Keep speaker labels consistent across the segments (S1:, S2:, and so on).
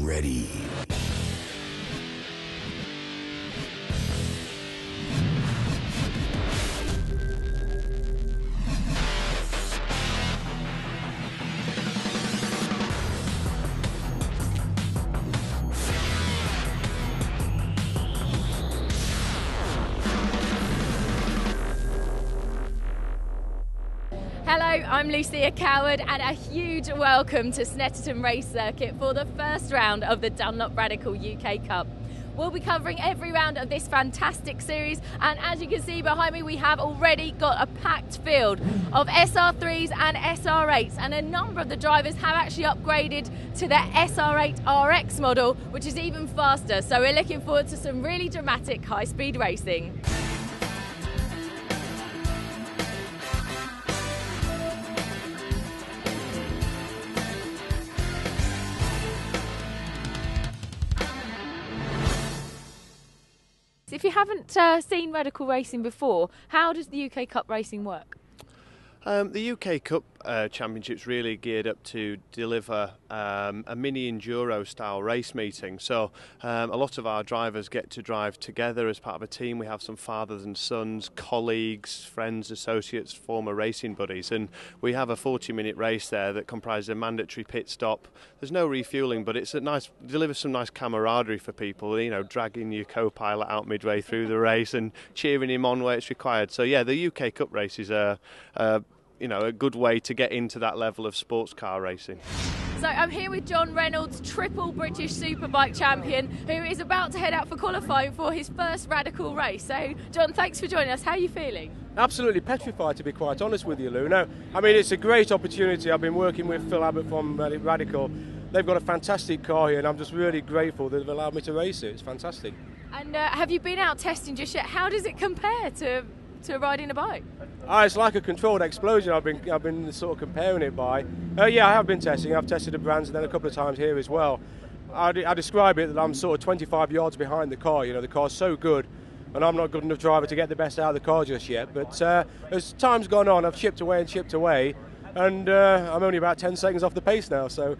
S1: ready.
S2: Hello, I'm Lucia Coward and a huge welcome to Snetterton Race Circuit for the first round of the Dunlop Radical UK Cup. We'll be covering every round of this fantastic series, and as you can see behind me, we have already got a packed field of SR3s and SR8s, and a number of the drivers have actually upgraded to their SR8 RX model, which is even faster. So we're looking forward to some really dramatic high-speed racing. If you haven't seen Radical racing before, how does the UK Cup racing work?
S3: The UK Cup Championship's really geared up to deliver a mini enduro style race meeting. So a lot of our drivers get to drive together as part of a team. We have some fathers and sons, colleagues, friends, associates, former racing buddies, and we have a 40-minute race there that comprises a mandatory pit stop. There's no refueling, but it's delivers some nice camaraderie for people, you know, dragging your co-pilot out midway through the race and cheering him on where it's required. So yeah, the UK Cup race is a good way to get into that level of sports car racing.
S2: So I'm here with John Reynolds, triple British Superbike champion, who is about to head out for qualifying for his first Radical race. So John, thanks for joining us. How are you feeling?
S4: Absolutely petrified, to be quite honest with you, Lou. No, I mean, it's a great opportunity. I've been working with Phil Abbott from Radical. They've got a fantastic car here, and I'm just really grateful that they've allowed me to race it. It's fantastic.
S2: And have you been out testing just yet? How does it compare to riding a bike?
S4: It's like a controlled explosion. I've been sort of comparing it by. Yeah, I have been testing. I've tested the brands and then a couple of times here as well. I describe it that I'm sort of 25 yards behind the car. You know, the car's so good, and I'm not good enough driver to get the best out of the car just yet. But as time's gone on, I've chipped away, and I'm only about 10 seconds off the pace now. So.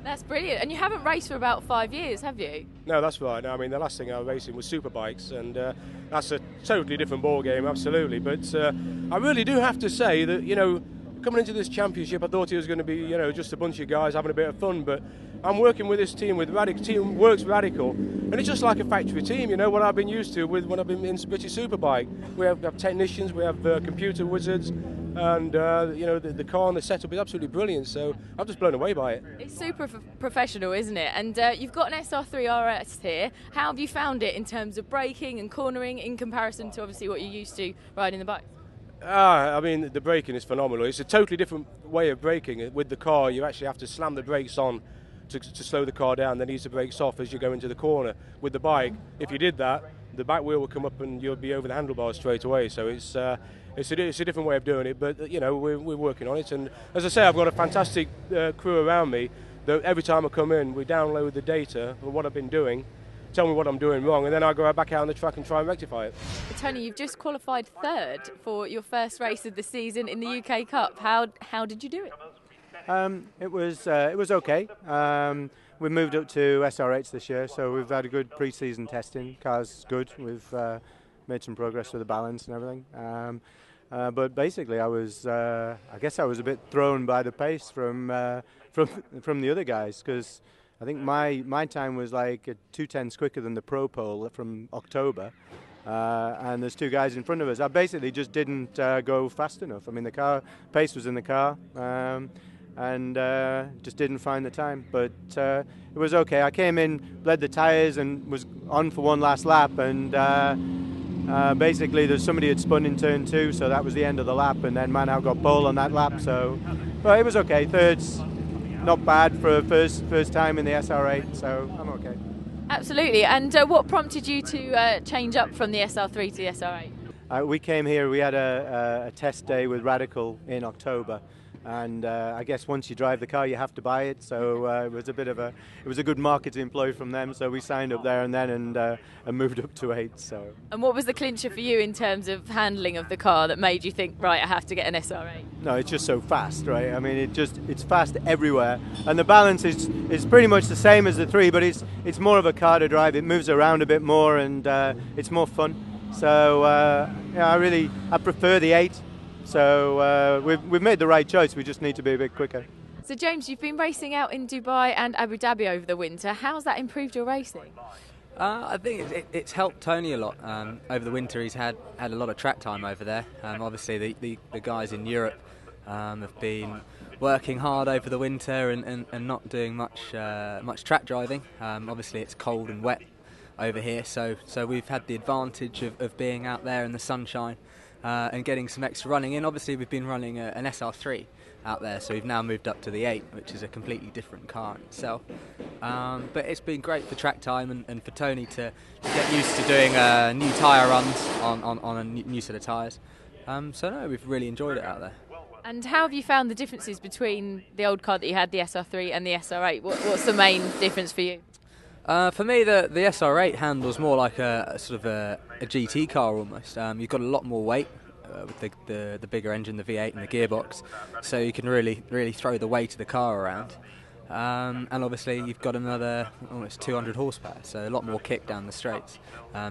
S2: That's brilliant. And you haven't raced for about 5 years, have you?
S4: No, that's right. No, I mean, the last thing I was racing was superbikes, and that's a totally different ball game, absolutely. But I really do have to say that, you know, coming into this championship, I thought it was going to be, you know, just a bunch of guys having a bit of fun. But I'm working with this team, with Radical. Team works Radical, and it's just like a factory team. You know what I've been used to with when I've been in British Superbike. We have technicians, we have computer wizards. And you know, the car and the setup is absolutely brilliant, so I'm just blown away by it.
S2: It's super professional, isn't it? And you've got an SR3 RS here. How have you found it in terms of braking and cornering in comparison to obviously what you're used to riding the bike?
S4: I mean, the braking is phenomenal. It's a totally different way of braking. With the car, you actually have to slam the brakes on to slow the car down, then ease the brakes off as you go into the corner. With the bike, if you did that, the back wheel would come up and you'll be over the handlebars straight away. So it's a different way of doing it, but you know, we're working on it. And as I say, I've got a fantastic crew around me that every time I come in, we download the data of what I've been doing, tell me what I'm doing wrong, and then I go back out on the track and try and rectify it.
S2: Tony, you've just qualified third for your first race of the season in the UK Cup. How did you do it?
S5: It was okay. We moved up to SR8s this year, so we've had a good pre-season testing. Car's good. We've made some progress with the balance and everything. But basically, I guess I was a bit thrown by the pace from the other guys, because I think my time was like 2/10 quicker than the Pro Pole from October. And there's two guys in front of us. I basically just didn't go fast enough. I mean, the car pace was in the car. And just didn't find the time, but it was okay. I came in, bled the tyres, and was on for one last lap, and basically there's somebody had spun in turn 2, so that was the end of the lap, and then Manhal got pole on that lap, so but it was okay. Third's not bad for a first time in the SR8, so I'm okay.
S2: Absolutely. And what prompted you to change up from the SR3 to the SR8?
S5: We came here, we had a test day with Radical in October, And I guess once you drive the car, you have to buy it. So it was a good marketing ploy from them. So we signed up there and then and moved up to 8. So.
S2: And what was the clincher for you in terms of handling of the car that made you think, right, I have to get an SR8?
S5: No, it's just so fast, right? I mean, it's fast everywhere, and the balance is pretty much the same as the 3, but it's more of a car to drive. It moves around a bit more, and it's more fun. So yeah, I prefer the 8. So we've made the right choice. We just need to be a bit quicker.
S2: So James, you've been racing out in Dubai and Abu Dhabi over the winter. How's that improved your racing?
S1: I think it's helped Tony a lot. Over the winter he's had a lot of track time over there. Obviously the guys in Europe have been working hard over the winter and not doing much track driving. Obviously it's cold and wet over here, so we've had the advantage of being out there in the sunshine and getting some extra running in. Obviously we've been running an SR3 out there, so we've now moved up to the 8, which is a completely different car in itself. But it's been great for track time and for Tony to get used to doing new tyre runs on a new set of tyres. So no, we've really enjoyed it out there.
S2: And how have you found the differences between the old car that you had, the SR3, and the SR8? What's the main difference for you?
S1: For me, the SR8 handles more like a sort of a GT car almost. You've got a lot more weight with the bigger engine, the V8 and the gearbox, so you can really throw the weight of the car around. And obviously you've got another almost 200 horsepower, so a lot more kick down the straights.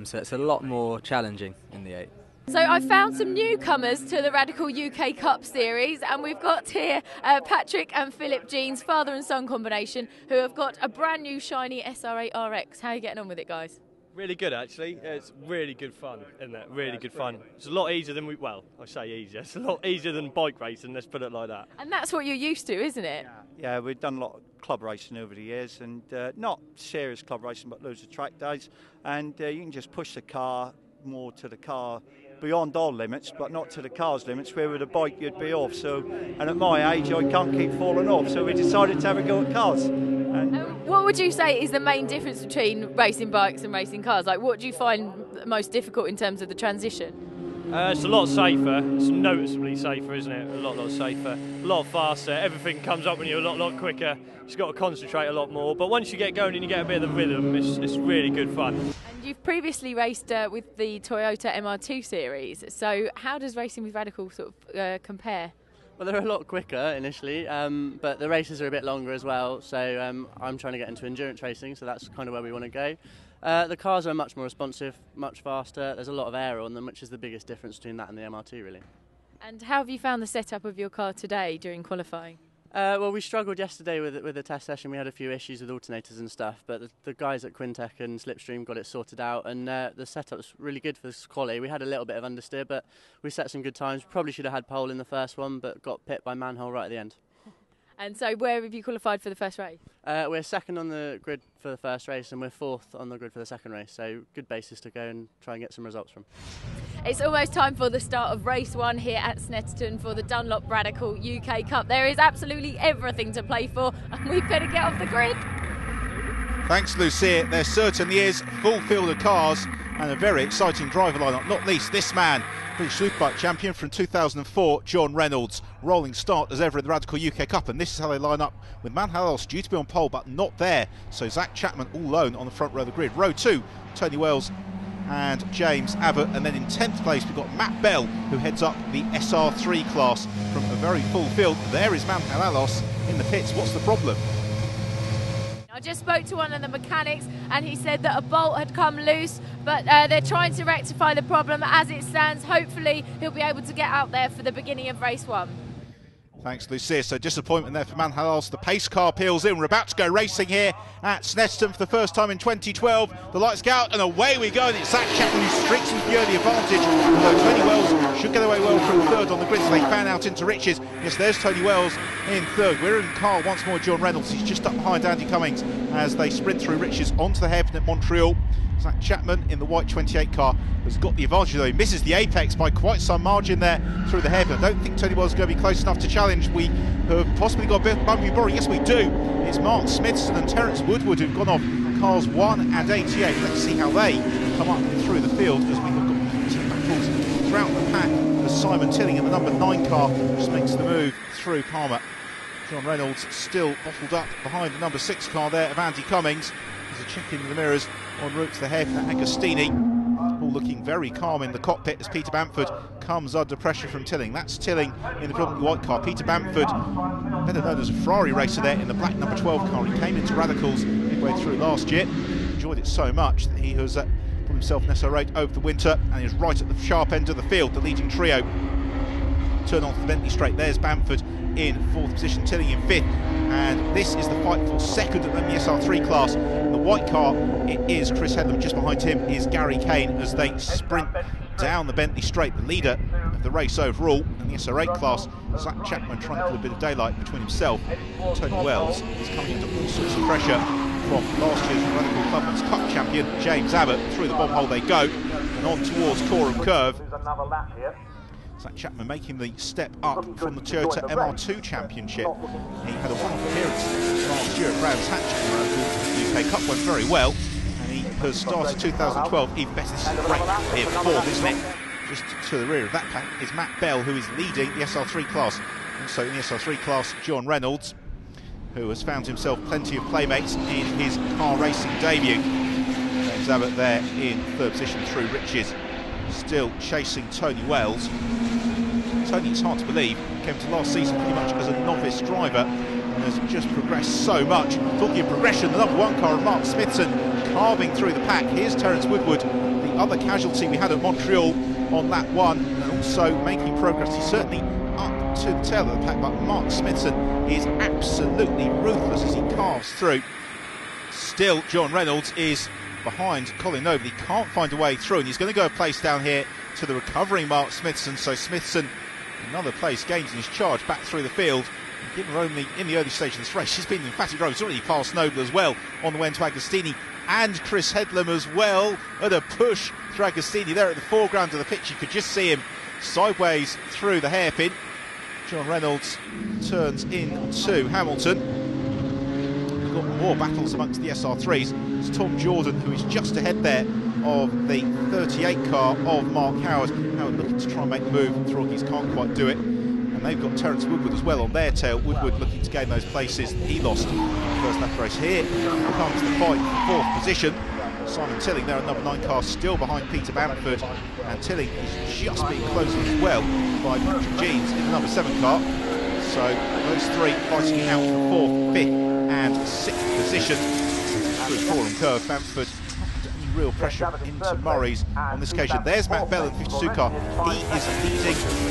S1: So it's a lot more challenging in the 8.
S2: So I found some newcomers to the Radical UK Cup series, and we've got here Patrick and Philip Jeans, father and son combination, who have got a brand new shiny SR8 RX. How are you getting on with it, guys?
S6: Really good, actually. It's really good fun, isn't it? Really good fun. It's a lot easier than I say easier. It's a lot easier than bike racing, let's put it like that.
S2: And that's what you're used to, isn't it?
S7: Yeah, we've done a lot of club racing over the years, and not serious club racing, but loads of track days. And you can just push the car more to the car beyond our limits, but not to the car's limits, where with a bike you'd be off. So, and at my age, I can't keep falling off, so we decided to have a go at cars. And
S2: what would you say is the main difference between racing bikes and racing cars? Like, what do you find most difficult in terms of the transition?
S6: It's a lot safer. It's noticeably safer, isn't it? A lot safer, a lot faster. Everything comes up when you're a lot quicker. You've got to concentrate a lot more. But once you get going and you get a bit of the rhythm, it's really good fun.
S2: And you've previously raced with the Toyota MR2 series. So how does racing with Radical sort of compare?
S8: Well, they're a lot quicker initially, but the races are a bit longer as well. So I'm trying to get into endurance racing, so that's kind of where we want to go. The cars are much more responsive, much faster. There's a lot of air on them, which is the biggest difference between that and the MR2, really.
S2: And how have you found the setup of your car today during qualifying?
S8: Well, we struggled yesterday with the test session. We had a few issues with alternators and stuff, but the guys at Quintec and Slipstream got it sorted out, and the setup's really good for this quali. We had a little bit of understeer, but we set some good times. Probably should have had pole in the first one, but got pipped by Manhal right at the end.
S2: And so where have you qualified for the first race?
S8: We're second on the grid for the first race, and we're fourth on the grid for the second race, so good basis to go and try and get some results from.
S2: It's almost time for the start of race 1 here at Snetterton for the Dunlop Radical UK Cup. There is absolutely everything to play for, and we better get off the grid.
S9: Thanks, Lucia. There certainly is full field of cars and a very exciting driver lineup, not least this man, British Superbike champion from 2004, John Reynolds. Rolling start as ever in the Radical UK Cup, and this is how they line up, with Manhal due to be on pole but not there, so Zach Chapman all alone on the front row of the grid. Row 2, Tony Wells and James Abbott, and then in 10th place we've got Matt Bell, who heads up the SR3 class from a very full field. There is Manhal Allos in the pits. What's the problem?
S2: I just spoke to one of the mechanics and he said that a bolt had come loose, but they're trying to rectify the problem. As it stands, hopefully he'll be able to get out there for the beginning of race 1.
S9: Thanks, Lucia. So disappointment there for Manhal. The pace car peels in. We're about to go racing here at Snetterton for the first time in 2012. The lights go out and away we go. And it's Zach Chapman who streaks into the early advantage. Although Tony Wells should get away well from third on the grid, so they fan out into riches. Yes, there's Tony Wells in third. We're in car once more, John Reynolds. He's just up behind Andy Cummings as they sprint through riches onto the hairpin at Montreal. Zach Chapman in the white 28 car has got the advantage, though he misses the apex by quite some margin there through the hairpin. I don't think Tony Wells is going to be close enough to challenge. We have possibly got a bit of bumpy borrow. Yes, we do. It's Mark Smithson and Terence Woodward who've gone off cars 1 and 88. Let's see how they come up through the field, as we have got plenty of battles throughout the pack as Simon Tilling in the number 9 car just makes the move through Palmer. John Reynolds still bottled up behind the number 6 car there of Andy Cummings. There's a check in the mirrors en route to the hairpin at Agostini. All looking very calm in the cockpit as Peter Bamford comes under pressure from Tilling. That's Tilling in the predominantly white car. Peter Bamford, better known as a Ferrari racer there in the black number 12 car. He came into Radicals midway through last year. Enjoyed it so much that he has put himself in SR8 over the winter and is right at the sharp end of the field, the leading trio. Turn on to the Bentley straight. There's Bamford in 4th position, Tilling in 5th, and this is the fight for 2nd in the SR3 class. In the white car, it is Chris Headlam. Just behind him is Gary Kane as they sprint down the Bentley straight. The leader of the race overall in the SR8 class, Zach Chapman, trying to put a bit of daylight between himself and Tony Wells. He's coming into all sorts of pressure from last year's Radical Clubman's Cup champion James Abbott. Through the bomb hole they go and on towards Coram Curve. Zach Chapman making the step up from the Toyota MR2 Championship. He had a one-off appearance last year at Brands Hatch in the UK Cup, went very well, and he has started 2012 even better. This is a great lap here for Ford, isn't it? Just to the rear of that pack is Matt Bell, who is leading the SR3 class. Also in the SR3 class, John Reynolds, who has found himself plenty of playmates in his car racing debut. James Abbott there in 3rd position through Riches, still chasing Tony Wells. Tony, it's hard to believe, came to last season pretty much as a novice driver and has just progressed so much. Talking of progression, the number 1 car of Mark Smithson carving through the pack. Here's Terence Woodward, the other casualty we had at Montreal on lap 1, and also making progress. He's certainly up to the tail of the pack, but Mark Smithson is absolutely ruthless as he carves through. Still, John Reynolds is behind Colin Noble. He can't find a way through, and he's going to go a place down here to the recovering Mark Smithson. So Smithson, another place gains in his charge back through the field. Given only in the early stage of this race, he's been in emphatic row. He's already passed Noble as well on the way into Agostini, and Chris Headlam as well at a push through Agostini there at the foreground of the pitch. You could just see him sideways through the hairpin. John Reynolds turns into Hamilton. We've got more battles amongst the SR3s. It's Tom Jordan who is just ahead there of the 38 car of Mark Howard. Howard looking to try and make the move. Throggies can't quite do it. And they've got Terence Woodward as well on their tail. Woodward looking to gain those places that he lost in the first lap race. Here comes the fight for 4th position. Simon Tilling there at number 9 car, still behind Peter Bamford, and Tilling is just being closed as well by Patrick Jeans in the number 7 car. So those 3 fighting it out for 4th, 5th and 6th position. Through Coram Curve, Bamford any real pressure into Murray's on this occasion. There's Matt Bell in the 52 car. He is leading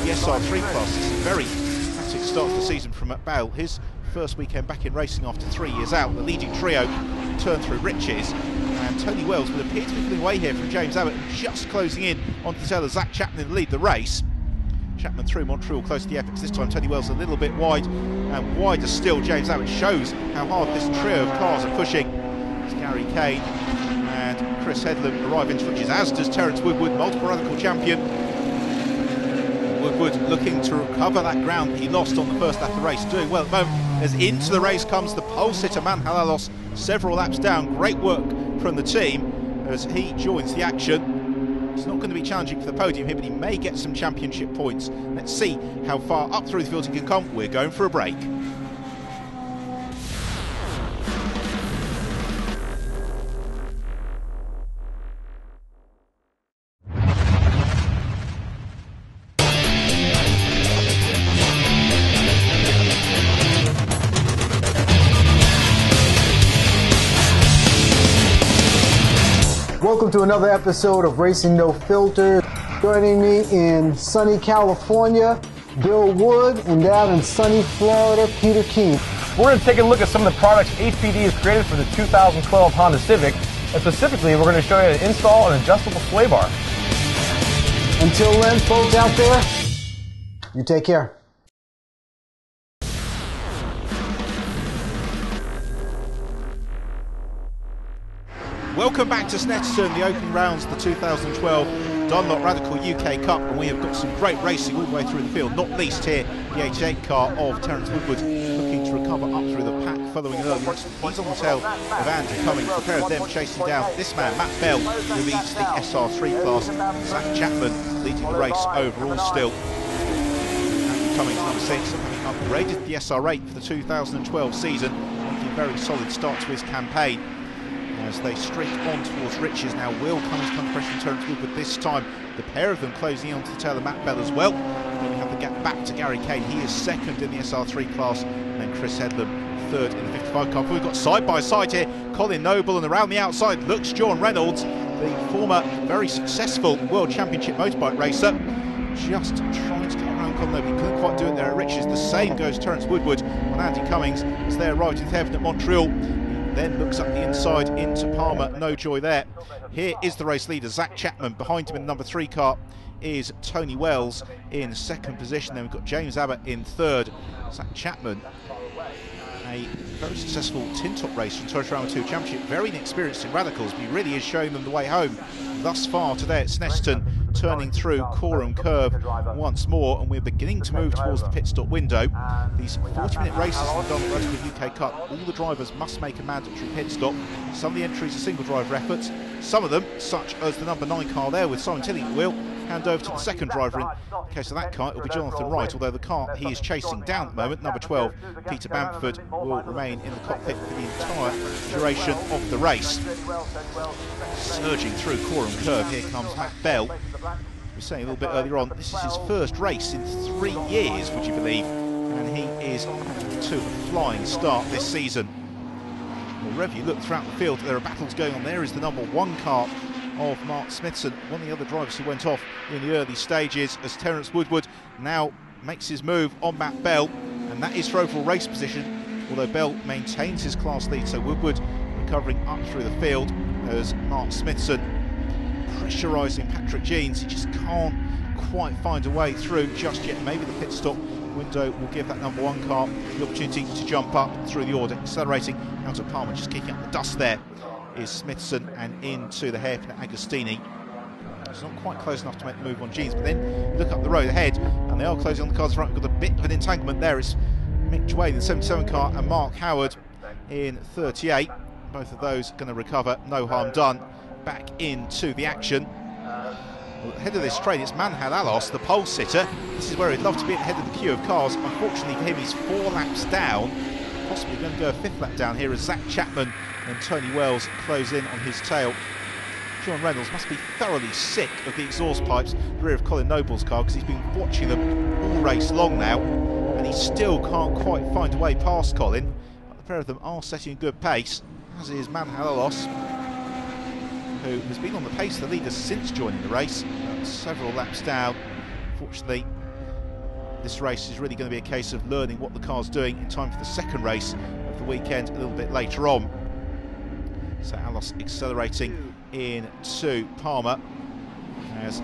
S9: the SR3 class. It's a very dramatic start to the season from Matt Bell. His first weekend back in racing after 3 years out. The leading trio turn through Riches, and Tony Wells will appear to be pulling away here from James Abbott and just closing in on the tail of Zach Chapman in the lead the race. Chapman through Montreal close to the apex. This time Tony Wells a little bit wide, and wider still James Abbott. Shows how hard this trio of cars are pushing. It's Gary Kane and Chris Headlam arrive into Riches, as does Terence Woodward, multiple Radical champion. Woodward looking to recover that ground that he lost on the first lap of the race, doing well at the moment as into the race comes the pole sitter Manhal Allos, several laps down. Great work from the team as he joins the action. It's not going to be challenging for the podium here, but he may get some championship points. Let's see how far up through the field he can come. We're going for a break.
S10: Welcome to another episode of Racing No Filter. Joining me in sunny California, Bill Wood, and down in sunny Florida, Peter King.
S11: We're going to take a look at some of the products HPD has created for the 2012 Honda Civic, and specifically we're going to show you how to install an adjustable sway bar.
S10: Until then, folks out there, you take care.
S9: Welcome back to Snetterton, the opening rounds of the 2012 Dunlop Radical UK Cup, and we have got some great racing all the way through the field, not least here the 88 car of Terence Woodward looking to recover up through the pack following an early accident. He's on the tail of Andy Cummings, a pair of them chasing down this man, Matt Bell, who leads the SR3 class. Zach Chapman leading the race overall still. Andy Cummings number 6, coming up upgraded the SR8 for the 2012 season, making a very solid start to his campaign. As they streak on towards riches now, Will Cummings comes pressure from Terence Woodward this time. The pair of them closing on to the tail of Matt Bell as well. Then we have the gap back to Gary Kane. He is second in the SR3 class, and then Chris Headlam third in the 55 car. We've got side by side here, Colin Noble, and around the outside looks John Reynolds, the former very successful World Championship motorbike racer. Just trying to get around Colin Noble. He couldn't quite do it there at Riches. The same goes Terence Woodward on Andy Cummings as they arrived in Hairpin at Montreal. Then looks up the inside into Palmer, no joy there. Here is the race leader, Zach Chapman. Behind him in the number 3 car is Tony Wells in second position. Then we've got James Abbott in third. Zach Chapman, a very successful tin-top racer in Toyota Round 2 Championship, very inexperienced in radicals, but he really is showing them the way home thus far today at Snetterton, turning through Coram Curve once more, and we're beginning to move towards the pit stop window. These 40-minute races in the Dunlop Radical UK Cup, all the drivers must make a mandatory pit stop. Some of the entries are single driver efforts, some of them, such as the number 9 car there with Simon Tilly at the wheel, hand over to the second driver. In case of that car, it will be Jonathan Wright, although the car he is chasing down at the moment, number 12, Peter Bamford, will remain in the cockpit for the entire duration of the race. Surging through Coram Curve, here comes Matt Bell. We were saying a little bit earlier on, this is his first race in 3 years, would you believe? And he is to a flying start this season. Well, wherever you look throughout the field, there are battles going on. There is the number 1 car of Mark Smithson, one of the other drivers who went off in the early stages, as Terence Woodward now makes his move on Matt Bell, and that is for overall race position, although Bell maintains his class lead. So Woodward recovering up through the field as Mark Smithson pressurising Patrick Jeans. He just can't quite find a way through just yet. Maybe the pit stop window will give that number 1 car the opportunity to jump up through the order. Accelerating out of Palmer, just kicking up the dust there is Smithson, and into the hairpin at Agostini. It's not quite close enough to make the move on Jeans, but then look up the road ahead, and they are closing on the cars front. We've got a bit of an entanglement there. It's Mick Dwayne in the 77 car and Mark Howard in 38. Both of those going to recover, no harm done, back into the action. Well, ahead of this train, it's Manhal Allos, the pole sitter. This is where he'd love to be at the head of the queue of cars. Unfortunately for him, he's 4 laps down, possibly going to go a 5th lap down here as Zach Chapman and Tony Wells close in on his tail. John Reynolds must be thoroughly sick of the exhaust pipes at the rear of Colin Noble's car, because he's been watching them all race long now, and he still can't quite find a way past Colin. But the pair of them are setting a good pace, as is Manhal Allos, who has been on the pace of the leader since joining the race, several laps down. Unfortunately, this race is really going to be a case of learning what the car's doing in time for the second race of the weekend a little bit later on. So Allos accelerating into Palmer as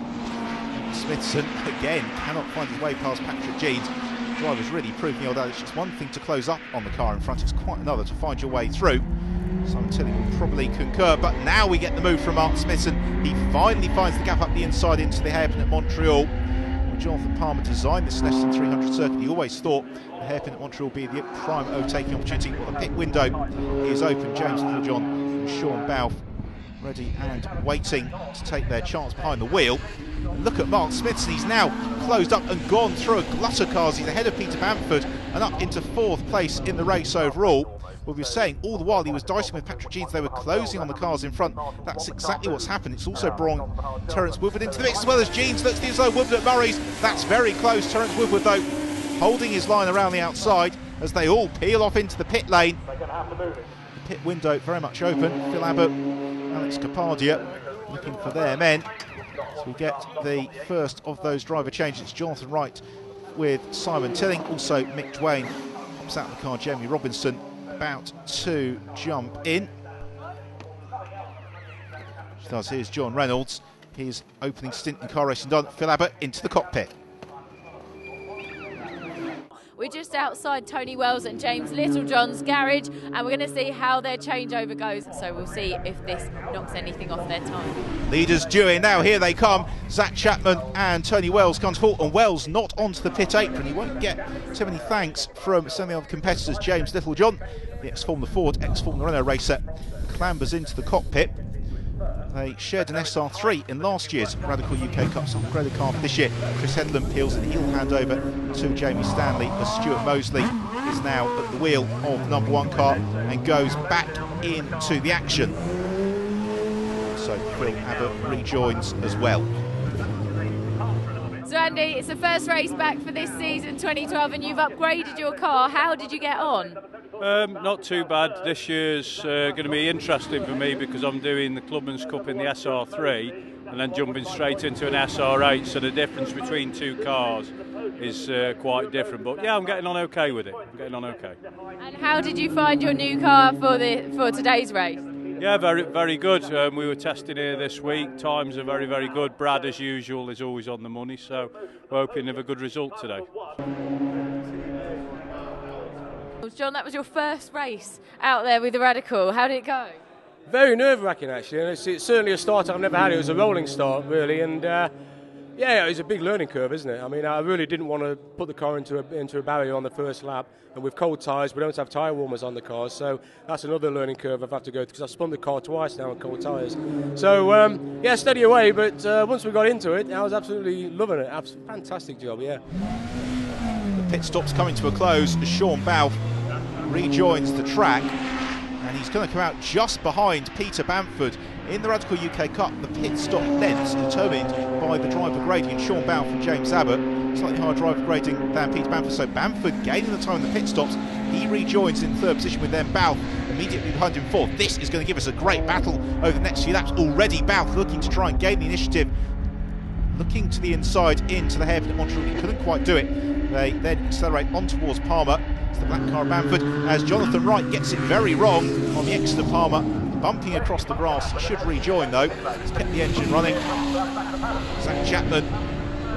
S9: Smithson again cannot find his way past Patrick Jeans. The driver's really proving the old adage, it's one thing to close up on the car in front, it's quite another to find your way through. Simon Tilly will probably concur, but now we get the move from Mark Smithson. He finally finds the gap up the inside into the hairpin at Montreal. When Jonathan Palmer designed this Snetterton 300 circuit, he always thought the hairpin at Montreal would be the prime overtaking opportunity. Well, the pit window is open. James Littlejohn and Sean Balfe ready and waiting to take their chance behind the wheel. And look at Mark Smithson, he's now closed up and gone through a glut of cars. He's ahead of Peter Bamford and up into 4th place in the race overall. Well, we were saying all the while he was dicing with Patrick Jeans, they were closing on the cars in front. That's exactly what's happened. It's also brought Terence Woodward into the mix as well as Jeans. Looks as though Woodward at Murray's. That's very close. Terence Woodward, though, holding his line around the outside as they all peel off into the pit lane. The pit window very much open. Phil Abbott, Alex Capardia looking for their men. So we get the first of those driver changes. It's Jonathan Wright with Simon Tilling. Also Mick Dwayne hops out of the car. Jamie Robinson about to jump in. Does here's John Reynolds. His opening stint in car racing done. Phil Abbott into the cockpit.
S2: We're just outside Tony Wells and James Littlejohn's garage, and we're going to see how their changeover goes. So we'll see if this knocks anything off their time.
S9: Leaders due in now. Here they come. Zach Chapman and Tony Wells come to halt, and Wells not onto the pit apron. He won't get too many thanks from some of the other competitors. James Littlejohn, the ex-Formula Ford, ex-Formula Renault racer, clambers into the cockpit. They shared an SR3 in last year's Radical UK Cup, so upgraded car for this year. Chris Headland peels and he'll hand over to Jamie Stanley as Stuart Mosley is now at the wheel of the number 1 car and goes back into the action. So Phil Abbott rejoins as well.
S2: So Andy, it's the first race back for this season, 2012, and you've upgraded your car. How did you get on?
S6: Not too bad. This year's going to be interesting for me because I'm doing the Clubman's Cup in the SR3 and then jumping straight into an SR8, so the difference between 2 cars is quite different. But yeah, I'm getting on okay with it. I'm getting on okay.
S2: And how did you find your new car for today's race?
S6: Yeah, very good. We were testing here this week. Times are very good. Brad, as usual, is always on the money, so we're hoping to have a good result today.
S2: John, that was your first race out there with the Radical. How did it go?
S4: Very nerve-wracking, actually. And it's certainly a start I've never had. It was a rolling start, really, and yeah, it's a big learning curve, isn't it? I mean, I really didn't want to put the car into a barrier on the first lap, and with cold tyres, we don't have tyre warmers on the cars, so that's another learning curve I've had to go through, because I've spun the car twice now on cold tyres. So, yeah, steady away, but once we got into it, I was absolutely loving it. Fantastic job, yeah.
S9: The pit stop's coming to a close as Sean Balfe rejoins the track, and he's going to come out just behind Peter Bamford. In the Radical UK Cup, the pit stop lengths determined by the driver grading. Sean Balfe and James Abbott, slightly higher driver grading than Peter Bamford, so Bamford gaining the time in the pit stops. He rejoins in 3rd position with then Balfe immediately behind him 4th. This is going to give us a great battle over the next few laps. Already Balfe looking to try and gain the initiative, looking to the inside into the hairpin at Montreal. He couldn't quite do it. They then accelerate on towards Palmer. It's the black car of Bamford as Jonathan Wright gets it very wrong on the exit of Palmer, bumping across the grass. He should rejoin though. He's kept the engine running. Zach Chapman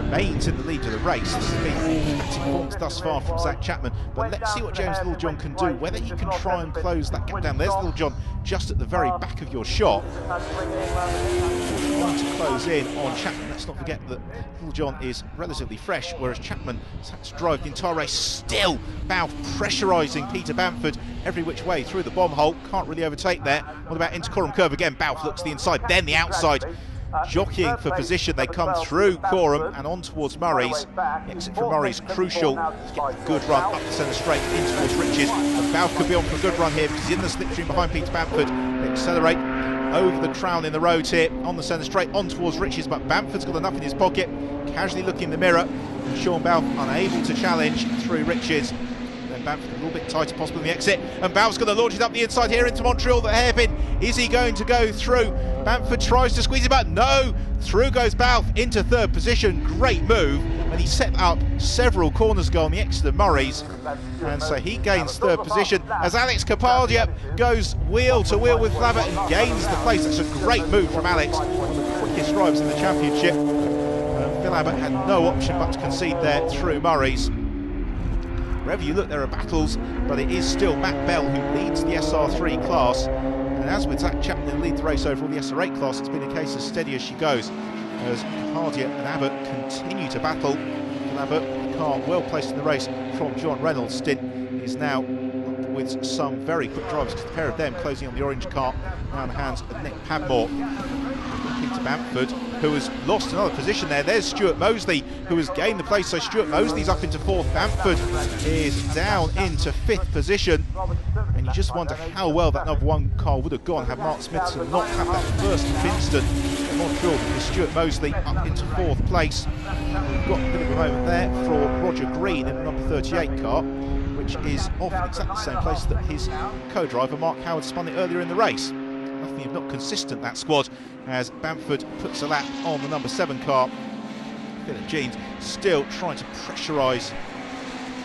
S9: remains in the lead of the race. This has been performance thus far from Zach Chapman, but let's see what James Littlejohn can do, whether he can try and close that gap down. There's Littlejohn just at the very back of your shot, trying to close in on Chapman. Let's not forget that Littlejohn is relatively fresh, whereas Chapman has had to drive the entire race. Still Balfe pressurising Peter Bamford every which way through the bomb hole. Can't really overtake there. What about into Coram Curve again? Balfe looks to the inside, then the outside. Jockeying for position, they come through Coram and on towards Murray's. The exit from Murray's crucial to get a good run up the centre straight in towards Riches. And Balfe could be on for a good run here because he's in the slipstream behind Peter Bamford. They accelerate over the crown in the road here on the centre straight on towards Riches, but Bamford's got enough in his pocket. Casually looking in the mirror, and Sean Balfe unable to challenge through Riches. Then Bamford a little bit tighter possible in the exit, and Balfe's going to launch it up the inside here into Montreal. The hairpin, is he going to go through? Bamford tries to squeeze it back, no! Through goes Balfe into 3rd position. Great move, and he set up several corners ago on the exit of Murray's, and so he gains 3rd position as Alex Capadia goes wheel to wheel with Flabbert and gains the place. That's a great move from Alex, one of the quickest drivers in the championship. Phil Abbott had no option but to concede there through Murray's. Wherever you look, there are battles, but it is still Matt Bell who leads the SR3 class. And as with Zach Chapman lead the race overall, the SR8 class, it's been a case of steady as she goes, as Capadia and Abbott continue to battle. And Abbott, the car well placed in the race from John Reynolds' stint, is now with some very quick drivers, because the pair of them closing on the orange car now in the hands of Nick Padmore. Peter Bamford, who has lost another position there. There's Stuart Mosley, who has gained the place, so Stuart Mosley's up into 4th. Bamford is down into 5th position, and you just wonder how well that number 1 car would have gone had Mark Smithson not had that first instant in Montreal, because Stuart Mosley up into 4th place. We've got a bit of a moment there for Roger Green in the number 38 car, which is off in exactly the same place that his co-driver Mark Howard spun it earlier in the race. Nothing if not consistent, that squad, as Bamford puts a lap on the number 7 car. Philip Jeans still trying to pressurise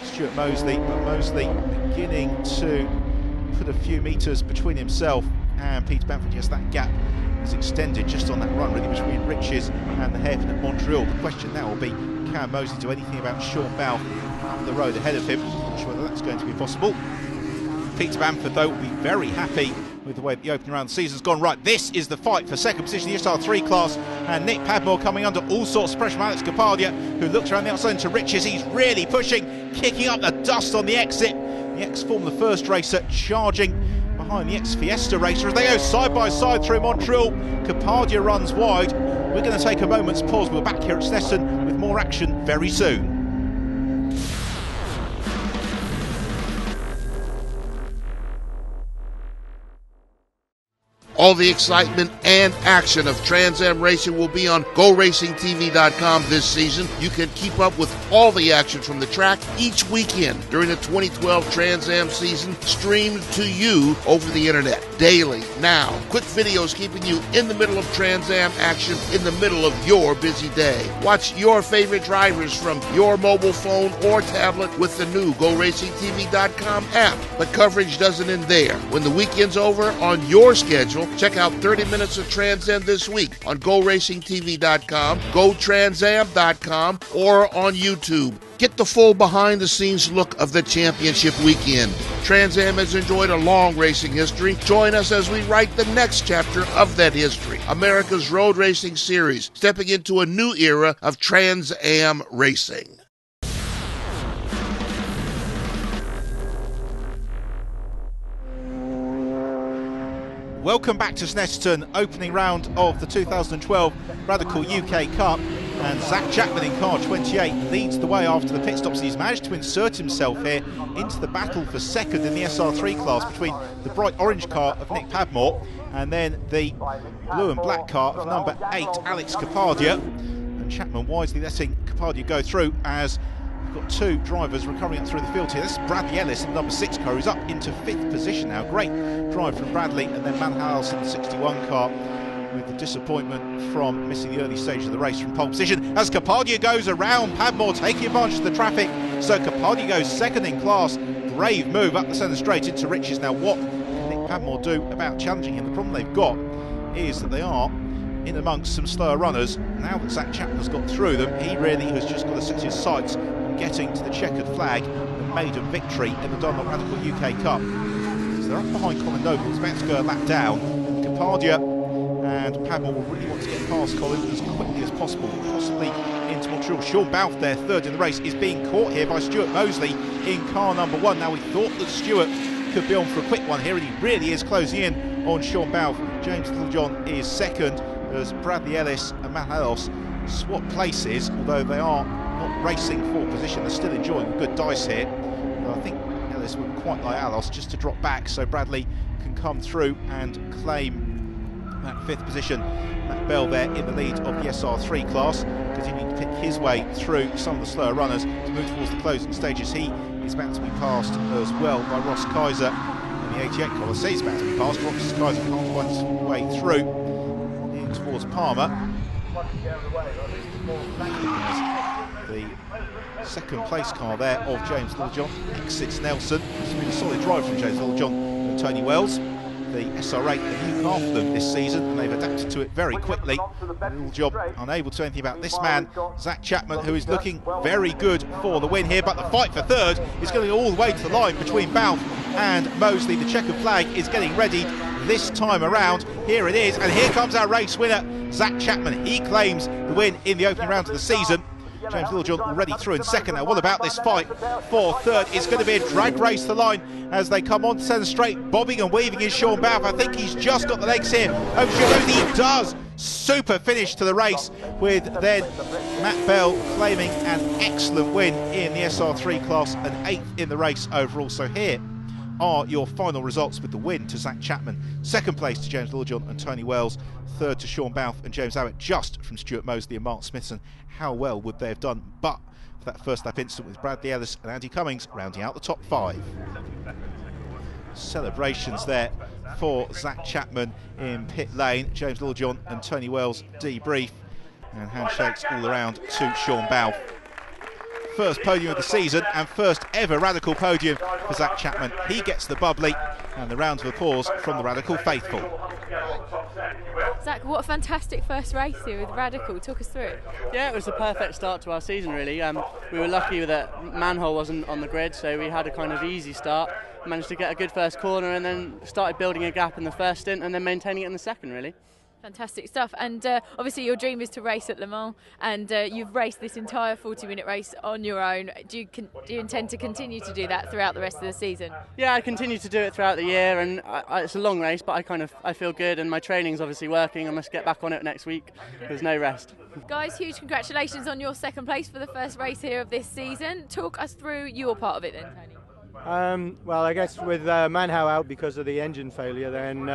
S9: Stuart Mosley, but Mosley beginning to put a few metres between himself and Peter Bamford. Yes, that gap is extended just on that run really between Riches and the hairpin at Montreal. The question now will be, can Mosley do anything about Sean Balfe up the road ahead of him? I'm not sure whether that's going to be possible. Peter Bamford, though, will be very happy with the way the opening round of the season's gone. Right, this is the fight for 2nd position in the SR3 class, and Nick Padmore coming under all sorts of pressure from Alex Capadia, who looks around the outside into Riches. He's really pushing, kicking up the dust on the exit. The ex-Formula First racer charging behind behind the ex-Fiesta racer as they go side by side through Montreal. Capadia runs wide. We're going to take a moment's pause. We're back here at Snetterton with more action very soon.
S12: All the excitement and action of Trans Am racing will be on GoRacingTV.com this season. You can keep up with all the action from the track each weekend during the 2012 Trans Am season, streamed to you over the internet daily. Now, quick videos keeping you in the middle of Trans Am action in the middle of your busy day. Watch your favorite drivers from your mobile phone or tablet with the new GoRacingTV.com app. But coverage doesn't end there. When the weekend's over, on your schedule, check out 30 minutes of Trans Am this week on GoRacingTV.com, GoTransAm.com, or on YouTube. Get the full behind-the-scenes look of the championship weekend. Trans Am has enjoyed a long racing history. Join us as we write the next chapter of that history. America's Road Racing Series, stepping into a new era of Trans Am racing.
S9: Welcome back to Snetterton, opening round of the 2012 Radical UK Cup, and Zach Chapman in car 28 leads the way after the pit stops. He's managed to insert himself here into the battle for second in the SR3 class between the bright orange car of Nick Padmore and then the blue and black car of number 8 Alex Capadia, and Chapman wisely letting Capadia go through as we've got two drivers recovering up through the field here. This is Bradley Ellis in the number 6 car, who's up into 5th position now. Great drive from Bradley, and then Manhal in the 61 car with the disappointment from missing the early stage of the race from pole position as Capadia goes around Padmore, taking advantage of the traffic. So Capadia goes second in class. Brave move up the centre straight into riches. Now what can Nick Padmore do about challenging him? The problem they've got is that they are in amongst some slower runners. Now that Zach Chapman has got through them, he really has just got to set his sights on getting to the checkered flag, the maiden victory in the Dunlop Radical UK Cup. So they're up behind Colin Noble, he's about to go a lap down. Capadia and Padmore will really want to get past Colin as quickly as possible, possibly into Montreal. Sean Balfe, their third in the race, is being caught here by Stuart Mosley in car number 1. Now we thought that Stuart could be on for a quick one here, and he really is closing in on Sean Balfe. James Littlejohn is second as Bradley Ellis and Matt Allos swap places, although they are not racing for position. They're still enjoying a good dice here. But I think Ellis would quite like Allos just to drop back so Bradley can come through and claim that 5th position. Matt Bell there in the lead of the SR3 class, continuing to pick his way through some of the slower runners to move towards the closing stages. He is about to be passed as well by Ross Kaiser in the 88 car. I say he's about to be passed. Ross Kaiser can't find his way through in towards Palmer. The second place car there of James Littlejohn exits Nelson. It's been a solid drive from James Littlejohn and Tony Wells. The SR8, a new car for them this season, and they've adapted to it very quickly. Littlejohn unable to do anything about this man, Zach Chapman, who is looking very good for the win here, but the fight for third is going all the way to the line between Balfe and Mosley. The checkered flag is getting ready this time around. Here it is, and here comes our race winner, Zach Chapman. He claims the win in the opening round of the season. James Littlejohn already through in second. Now what about this fight for third? It's going to be a drag race to the line as they come on to centre straight. Bobbing and weaving is Sean Balfe. I think he's just got the legs here. Over Stuart. He does. Super finish to the race, with then Matt Bell claiming an excellent win in the SR3 class, and 8th in the race overall. So here are your final results, with the win to Zach Chapman, second place to James Littlejohn and Tony Wells, third to Sean Balfe and James Abbott, just from Stuart Mosley and Mark Smithson. How well would they have done but for that first lap incident with Bradley Ellis and Andy Cummings rounding out the top 5. Celebrations there for Zach Chapman in pit lane. James Littlejohn and Tony Wells debrief, and handshakes all around to Sean Balfe. First podium of the season and first ever Radical podium for Zach Chapman. He gets the bubbly and the round of applause from the Radical faithful.
S2: Zach, what a fantastic first race here with Radical. Talk us through it.
S8: Yeah, it was a perfect start to our season, really. We were lucky that Manhal wasn't on the grid, so we had a kind of easy start. Managed to get a good first corner and then started building a gap in the first stint and then maintaining it in the second, really.
S2: Fantastic stuff. And obviously your dream is to race at Le Mans, and you've raced this entire 40-minute race on your own. Do you intend to continue to do that throughout the rest of the season?
S8: Yeah, I continue to do it throughout the year, and it's a long race, but I feel good, and my training's obviously working. I must get back on it next week. There's no rest.
S2: Guys, huge congratulations on your second place for the first race here of this season. Talk us through your part of it then, Tony.
S5: Well, I guess with Manhal out because of the engine failure, then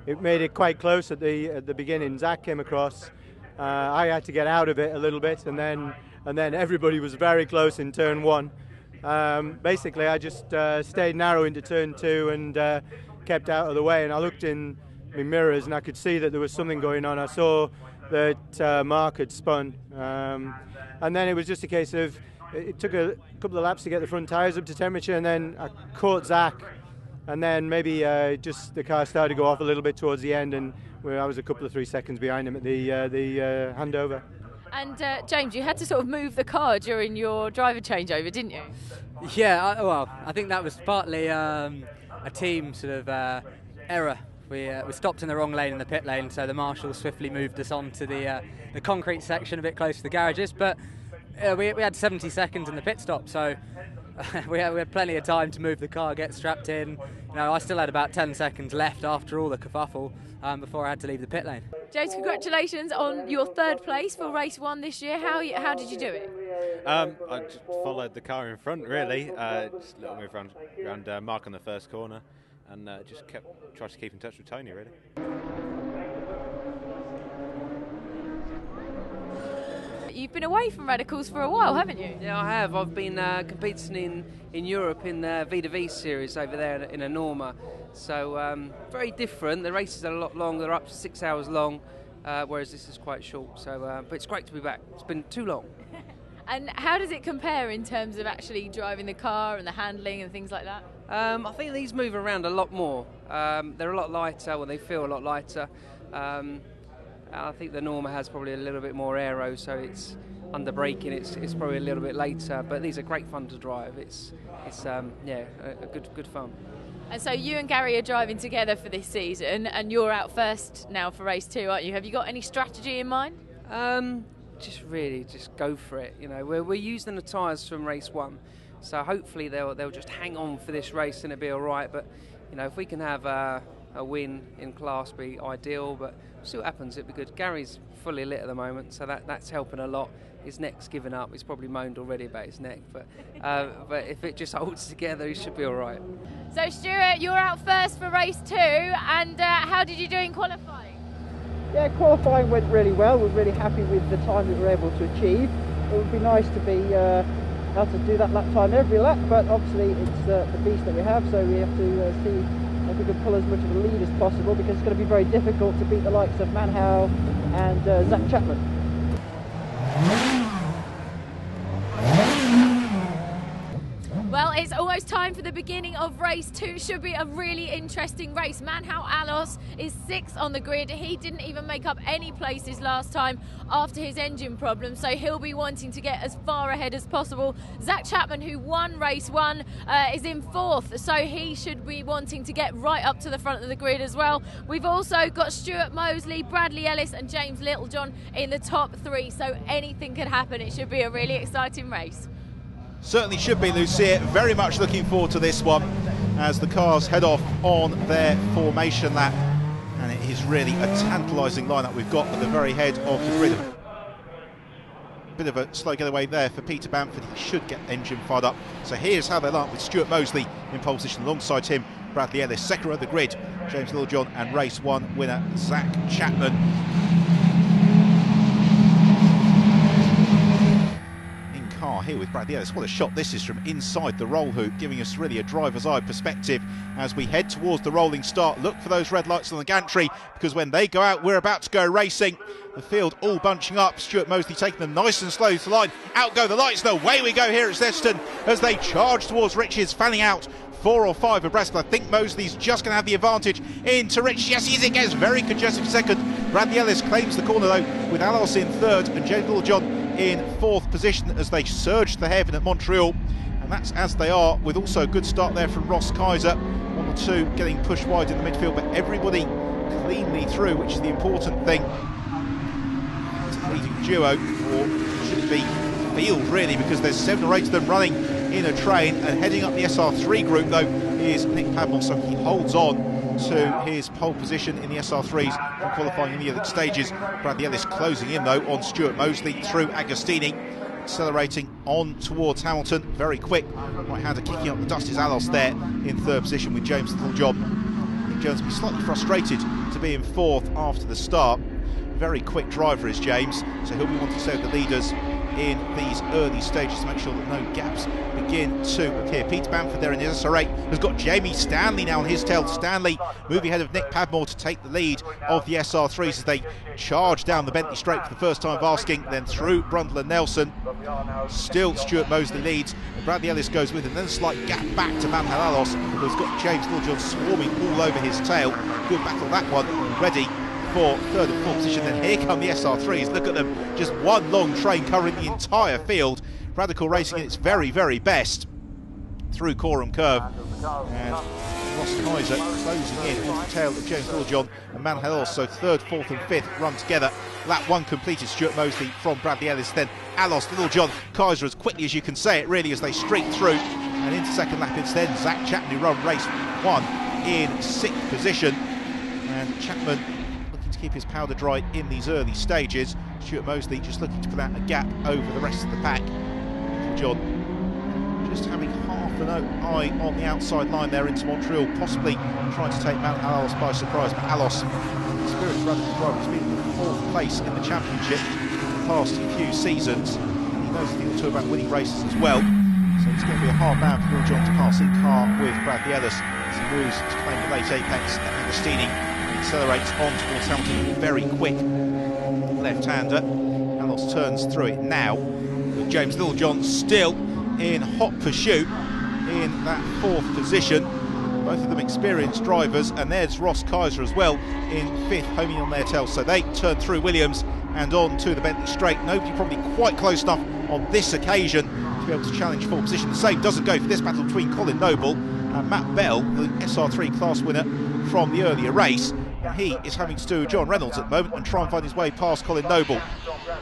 S5: it made it quite close at the beginning. Zach came across. I had to get out of it a little bit, and then everybody was very close in turn 1. Basically, I just stayed narrow into turn 2 and kept out of the way. And I looked in my mirrors, and I could see that there was something going on. I saw that Mark had spun, and then it was just a case of it took a couple of laps to get the front tyres up to temperature, and then I caught Zach. And then maybe just the car started to go off a little bit towards the end, and I was a couple of 3 seconds behind him at the handover.
S2: And James, you had to sort of move the car during your driver changeover, didn't you?
S1: Yeah, well, I think that was partly a team sort of error. We stopped in the wrong lane in the pit lane, so the marshal swiftly moved us on to the concrete section a bit close to the garages. But we had 70 seconds in the pit stop, so we had plenty of time to move the car, get strapped in. You know, I still had about 10 seconds left after all the kerfuffle before I had to leave the pit lane.
S2: James, congratulations on your third place for race 1 this year. How did you do it?
S13: I just followed the car in front, really. Just a little move around Mark on the first corner, and just tried to keep in touch with Tony, really.
S2: You've been away from Radicals for a while, haven't you?
S14: Yeah, I have. I've been competing in Europe in the V2V series over there in a Norma. So very different. The races are a lot longer. They're up to 6 hours long, whereas this is quite short. So, but it's great to be back. It's been too long.
S2: And how does it compare in terms of actually driving the car and the handling and things like that?
S14: I think these move around a lot more. They're a lot lighter. Well, they feel a lot lighter. I think the Norma has probably a little bit more aero, so it's under braking. It's probably a little bit later, but these are great fun to drive. It's yeah, a good fun.
S2: And so you and Gary are driving together for this season, and you're out first now for race 2, aren't you? Have you got any strategy in mind?
S14: Just go for it. You know, we're using the tyres from race 1, so hopefully they'll just hang on for this race and it'll be all right. But you know, if we can have a win in class, be ideal. But we'll see what happens. It'll be good. Gary's fully lit at the moment, so that's helping a lot. His neck's given up. He's probably moaned already about his neck, but if it just holds together, he should be all right.
S2: So Stuart, you're out first for race 2, and how did you do in qualifying?
S15: Yeah, qualifying went really well. We're really happy with the time that we were able to achieve. It would be nice to be able to do that lap time every lap, but obviously it's the beast that we have, so we have to see if we can pull as much of a lead as possible, because it's going to be very difficult to beat the likes of Manhal and Zach Chapman.
S2: Well, it's almost time for the beginning of race 2. Should be a really interesting race. Manhal Allos is 6th on the grid. He didn't even make up any places last time after his engine problem, so he'll be wanting to get as far ahead as possible. Zach Chapman, who won race 1, is in 4th, so he should be wanting to get right up to the front of the grid as well. We've also got Stuart Mosley, Bradley Ellis and James Littlejohn in the top 3, so anything could happen. It should be a really exciting race.
S9: Certainly should be, Lucia. Very much looking forward to this one as the cars head off on their formation lap. And it is really a tantalising lineup we've got at the very head of the grid. Bit of a slow getaway there for Peter Bamford. He should get engine fired up. So here's how they line up with Stuart Mosley in pole position alongside him. Bradley Ellis, second row of the grid. James Littlejohn and race 1 winner Zach Chapman. Here with Bradley Ellis. What a shot this is from inside the roll hoop, giving us really a driver's eye perspective as we head towards the rolling start. Look for those red lights on the gantry, because when they go out, we're about to go racing. The field all bunching up. Stuart Mosley taking them nice and slow to the line. Out go the lights, and away we go here at Snetterton as they charge towards Richards, fanning out 4 or 5 abreast, but I think Mosley's just going to have the advantage into Rich. Yes, he is. It gets very congested second. Bradley Ellis claims the corner though, with Allos in 3rd and James Littlejohn in 4th position as they surge to heaven at Montreal. And that's as they are, with also a good start there from Ross Kaiser. 1 or 2 getting pushed wide in the midfield, but everybody cleanly through, which is the important thing. It's a leading duo, or should it be field really, because there's 7 or 8 of them running in a train. And heading up the SR3 group though is Nick Padmore, so he holds on to his pole position in the SR3s from qualifying in the other stages. Bradley Ellis closing in though on Stuart Mosley through Agostini, accelerating on towards Hamilton, very quick. Right-hander kicking up the dust is Allos there in 3rd position with James Littlejohn. Nick Jones will be slightly frustrated to be in 4th after the start. Very quick driver is James, so he'll be wanting to stay with the leaders in these early stages to make sure that no gaps begin to appear. Peter Bamford there in the SR8 has got Jamie Stanley now on his tail. Stanley moving ahead of Nick Padmore to take the lead of the SR3s as they charge down the Bentley Straight for the first time of asking, then through Brundle and Nelson. Still Stuart Mosley leads, Bradley Ellis goes with him, then a slight gap back to Manhal Allos, who's got James Littlejohn swarming all over his tail. Good battle that one, ready for 3rd and 4th position. Then here come the SR3s, look at them, just one long train covering the entire field. Radical Racing at its very, very best through Coram Curve, and Ross Kaiser closing in onto the tail of James Littlejohn and Manhal Allos, so 3rd, 4th and 5th run together. Lap 1 completed, Stuart Mosley from Bradley Ellis, then Allos, Littlejohn, Kaiser as quickly as you can say it really as they streak through, and into 2nd lap it's then Zach Chapman who run race 1 in 6th position, and Chapman keep his powder dry in these early stages. Stuart Mosley just looking to put out a gap over the rest of the pack. John just having half an eye on the outside line there into Montreal, possibly trying to take Manhal Allos by surprise, but Allos, experienced radical driver, has been in the 4th place in the championship for the past few seasons. He knows a thing or two about winning races as well, so it's going to be a hard man for Littlejohn to pass in car with Bradley Ellis as he moves to claim the late apex. Agostini accelerates on towards Hamilton, very quick left-hander. Allos turns through it now, with James Littlejohn still in hot pursuit in that 4th position. Both of them experienced drivers, and there's Ross Kaiser as well in 5th, homing on their tails. So they turn through Williams and on to the Bentley Straight. Nobody probably quite close enough on this occasion to be able to challenge 4th position. The same doesn't go for this battle between Colin Noble and Matt Bell, the SR3 class winner from the earlier race. And he is having to do John Reynolds at the moment and try and find his way past Colin Noble.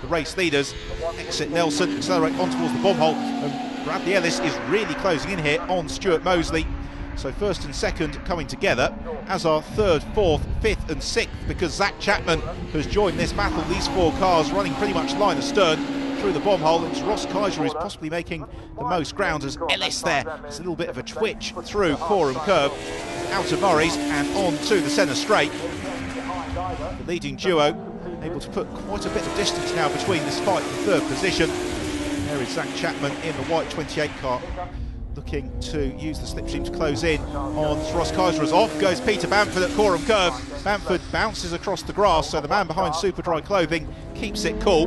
S9: The race leaders exit Nelson, accelerate on towards the bomb hole, and Bradley Ellis is really closing in here on Stuart Mosley. So 1st and 2nd coming together, as are 3rd, 4th, 5th and 6th, because Zach Chapman has joined this battle. These 4 cars running pretty much line astern through the bomb hole. It's Ross Kaiser who's possibly making the most ground as Ellis there. It's a little bit of a twitch through Coram Curve, out of Murray's and on to the centre straight. The leading duo able to put quite a bit of distance now between this fight for 3rd position. There is Zach Chapman in the white 28 car, looking to use the slipstream to close in on Ross Kaiser. As off goes Peter Bamford at Coram Curve. Bamford bounces across the grass, so the man behind Super Dry Clothing keeps it cool.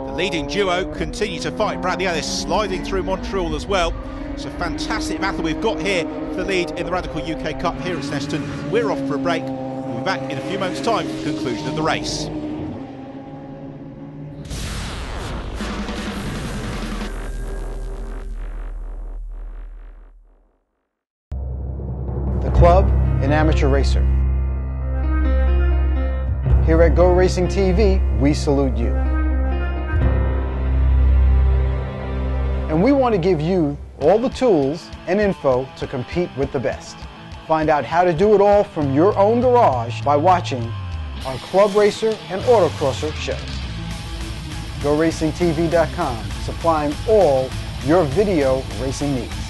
S9: The leading duo continue to fight. Bradley Ellis sliding through Montreal as well. It's a fantastic battle we've got here for the lead in the Radical UK Cup here at Snetterton. We're off for a break. We'll be back in a few moments' time for the conclusion of the race.
S10: The club, an amateur racer. Here at GoRacingTV, we salute you. And we want to give you all the tools and info to compete with the best. Find out how to do it all from your own garage by watching our Club Racer and Autocrosser shows. GoRacingTV.com, supplying all your video racing needs.